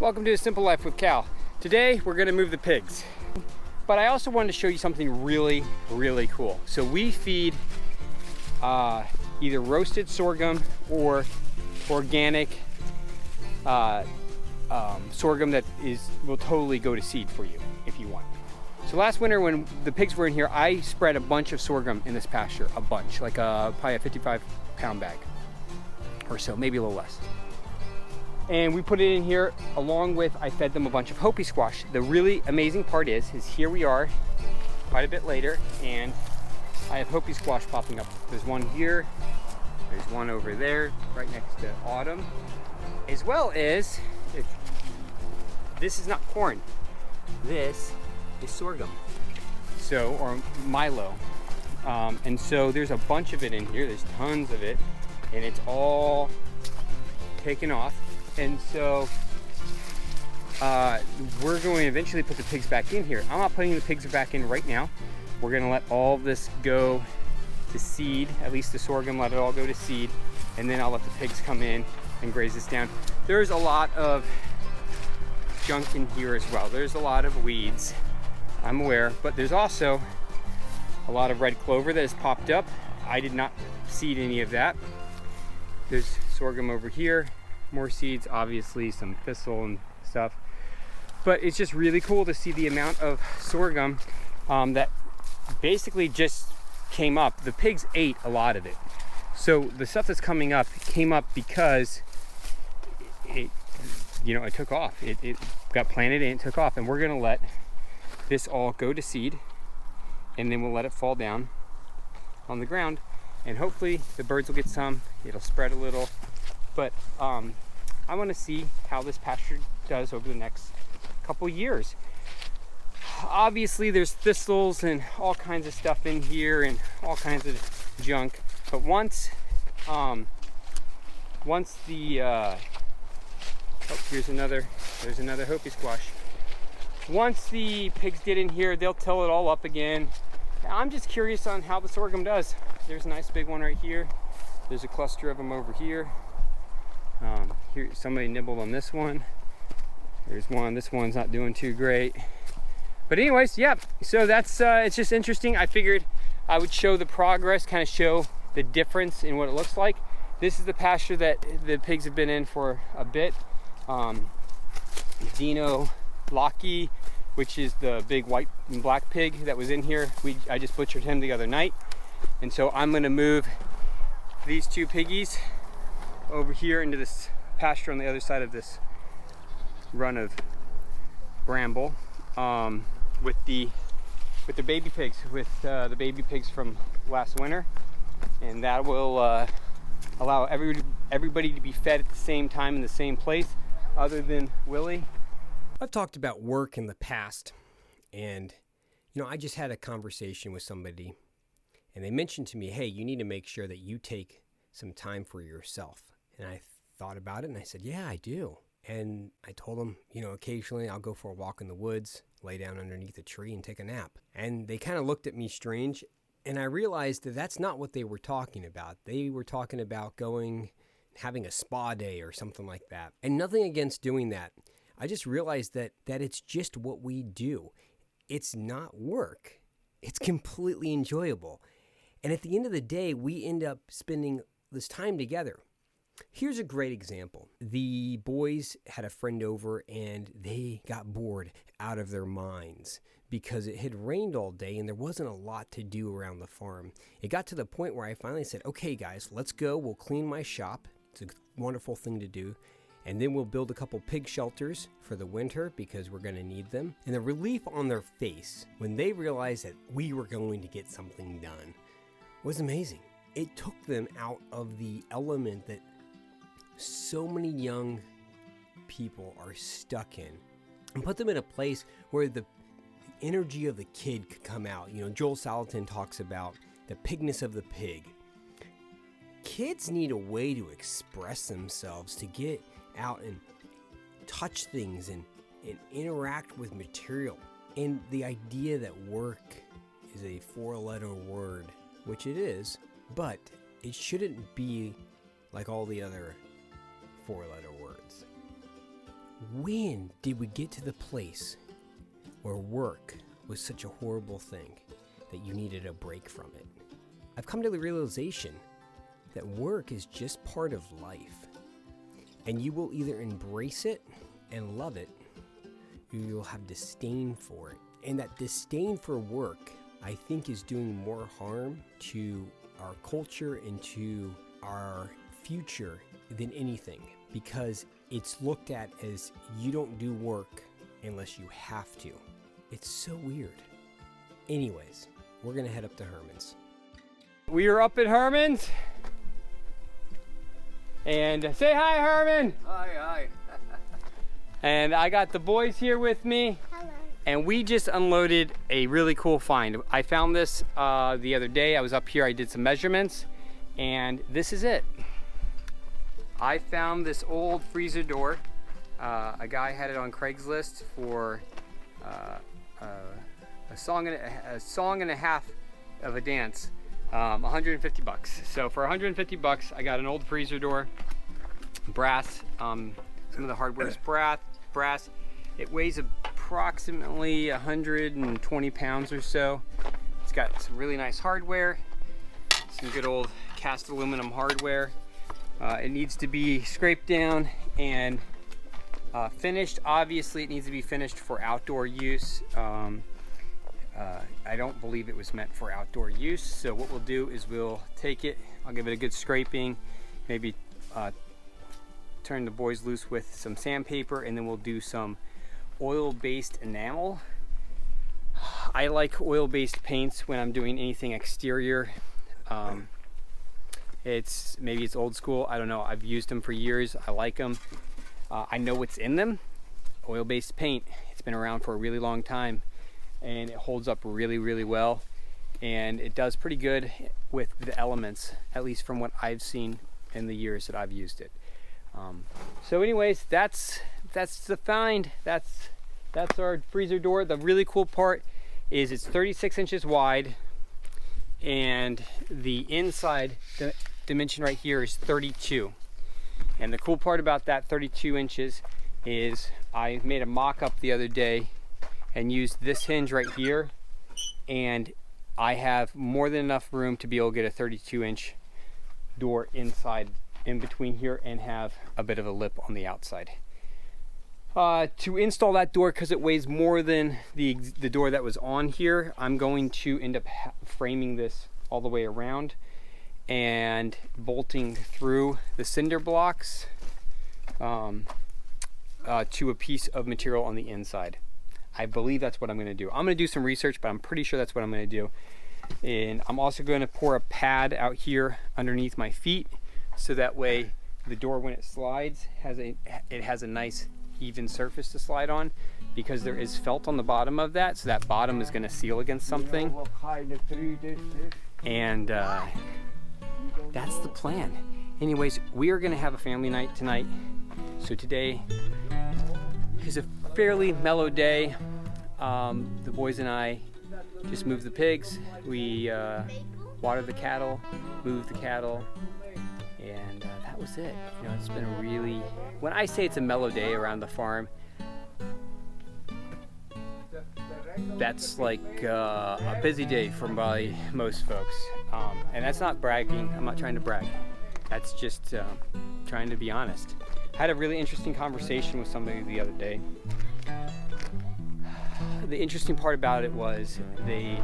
Welcome to A Simple Life with Cal. Today we're going to move the pigs, but I also wanted to show you something really cool. So we feed either roasted sorghum or organic sorghum that will totally go to seed for you if you want. So last winter when the pigs were in here, I spread a bunch of sorghum in this pasture, a bunch, like probably a 55-pound bag or so, maybe a little less. And we put it in here along with, I fed them a bunch of Hopi squash. The really amazing part is here we are quite a bit later, and I have Hopi squash popping up. There's one here, there's one over there, right next to Autumn, as well as, this is not corn, this is sorghum, so, or milo. And so there's a bunch of it in here, there's tons of it, and it's all taken off. And so we're going to eventually put the pigs back in here. I'm not putting the pigs back in right now. We're going to let all of this go to seed, at least the sorghum, let it all go to seed, and then I'll let the pigs come in and graze this down. There's a lot of junk in here as well. There's a lot of weeds, I'm aware, but there's also a lot of red clover that has popped up. I did not seed any of that. There's sorghum over here. More seeds, obviously some thistle and stuff, but it's just really cool to see the amount of sorghum that basically just came up. The pigs ate a lot of it, so the stuff that's coming up came up because it took off. It got planted and it took off, and we're gonna let this all go to seed, and then we'll let it fall down on the ground, and hopefully the birds will get some. It'll spread a little. But I want to see how this pasture does over the next couple years. Obviously there's thistles and all kinds of stuff in here and all kinds of junk, but once the there's another Hopi squash. Once the pigs get in here, they'll till it all up again. I'm just curious on how the sorghum does. There's a nice big one right here. There's a cluster of them over here. Here, somebody nibbled on this one. There's one. This one's not doing too great. But anyways, yeah. So that's it's just interesting. I figured I would show the progress, kind of show the difference in what it looks like. This is the pasture that the pigs have been in for a bit. Dino Locky, which is the big white and black pig that was in here. I just butchered him the other night, and so I'm going to move these two piggies over here into this pasture on the other side of this run of bramble, with the baby pigs, the baby pigs from last winter, and that will allow everybody to be fed at the same time in the same place, other than Willie. I've talked about work in the past, and I just had a conversation with somebody, and they mentioned to me, hey, you need to make sure that you take some time for yourself. And I thought about it, and I said, yeah, I do. And I told them, occasionally I'll go for a walk in the woods, lay down underneath a tree and take a nap. And they kind of looked at me strange, and I realized that that's not what they were talking about. They were talking about having a spa day or something like that. And nothing against doing that. I just realized that it's just what we do. It's not work. It's completely enjoyable. And at the end of the day, we end up spending this time together. Here's a great example. The boys had a friend over, and they got bored out of their minds because it had rained all day and there wasn't a lot to do around the farm. It got to the point where I finally said, okay guys, let's go. We'll clean my shop. It's a wonderful thing to do. And then we'll build a couple pig shelters for the winter because we're going to need them. And the relief on their face when they realized that we were going to get something done was amazing. It took them out of the element that so many young people are stuck in, and put them in a place where the energy of the kid could come out. Joel Salatin talks about the pigness of the pig. Kids need a way to express themselves, to get out and touch things and interact with material. And the idea that work is a 4-letter word, which it is, but it shouldn't be like all the other 4-letter words. when did we get to the place where work was such a horrible thing that you needed a break from it? I've come to the realization that work is just part of life, and you will either embrace it and love it, or you'll have disdain for it. And that disdain for work, I think, is doing more harm to our culture and to our future than anything, because it's looked at as you don't do work unless you have to. It's so weird. Anyways, we're gonna head up to Herman's. We are up at Herman's. And say hi, Herman. Hi. And I got the boys here with me. Hello. And we just unloaded a really cool find. I found this the other day. I was up here, I did some measurements, and this is it. I found this old freezer door. A guy had it on Craigslist for a song and a half of a dance. 150 bucks. So for 150 bucks, I got an old freezer door, brass. Some of the hardware is brass. It weighs approximately 120 pounds or so. It's got some really nice hardware, some good old cast aluminum hardware. It needs to be scraped down and finished. Obviously, it needs to be finished for outdoor use. I don't believe it was meant for outdoor use, so what we'll do is we'll take it, I'll give it a good scraping, maybe turn the boys loose with some sandpaper, and then we'll do some oil-based enamel. I like oil-based paints when I'm doing anything exterior. Maybe it's old school, I don't know. I've used them for years, I like them. I know what's in them. Oil-based paint, it's been around for a really long time, and it holds up really, really well, and it does pretty good with the elements, at least from what I've seen in the years that I've used it. So anyways, that's the find. That's our freezer door. The really cool part is it's 36 inches wide, and the inside dimension right here is 32. And the cool part about that 32 inches is I made a mock-up the other day and used this hinge right here, and I have more than enough room to be able to get a 32-inch door inside, in between here, and have a bit of a lip on the outside. To install that door, because it weighs more than the door that was on here, I'm going to end up framing this all the way around and bolting through the cinder blocks to a piece of material on the inside. I believe that's what I'm going to do. I'm going to do some research, but I'm pretty sure that's what I'm going to do. And I'm also going to pour a pad out here underneath my feet, so that way the door, when it slides, it has a nice even surface to slide on, because there is felt on the bottom of that, so that bottom is going to seal against something. And that's the plan. Anyways, we are going to have a family night tonight. So today is a fairly mellow day. The boys and I just moved the pigs. We watered the cattle, moved the cattle, and that was it. You know, it's been a really, when I say it's a mellow day around the farm, that's like a busy day for most folks. And that's not bragging. I'm not trying to brag. That's just trying to be honest. I had a really interesting conversation with somebody the other day. The interesting part about it was they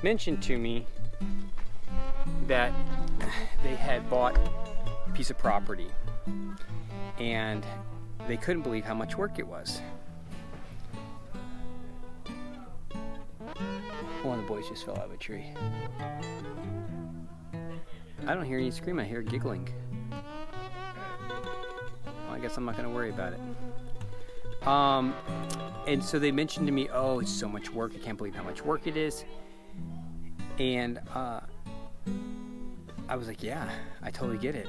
mentioned to me that they had bought a piece of property and they couldn't believe how much work it was. One of the boys just fell out of a tree. I don't hear any scream, I hear giggling. Well, I guess I'm not going to worry about it. And so they mentioned to me, oh, it's so much work, I can't believe how much work it is. And I was like, yeah, I totally get it.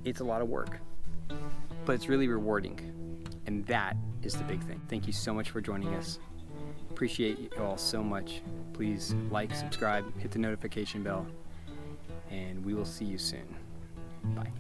It's a lot of work, but it's really rewarding. And that is the big thing. Thank you so much for joining us. Appreciate you all so much. Please like, subscribe, hit the notification bell, and we will see you soon. Bye.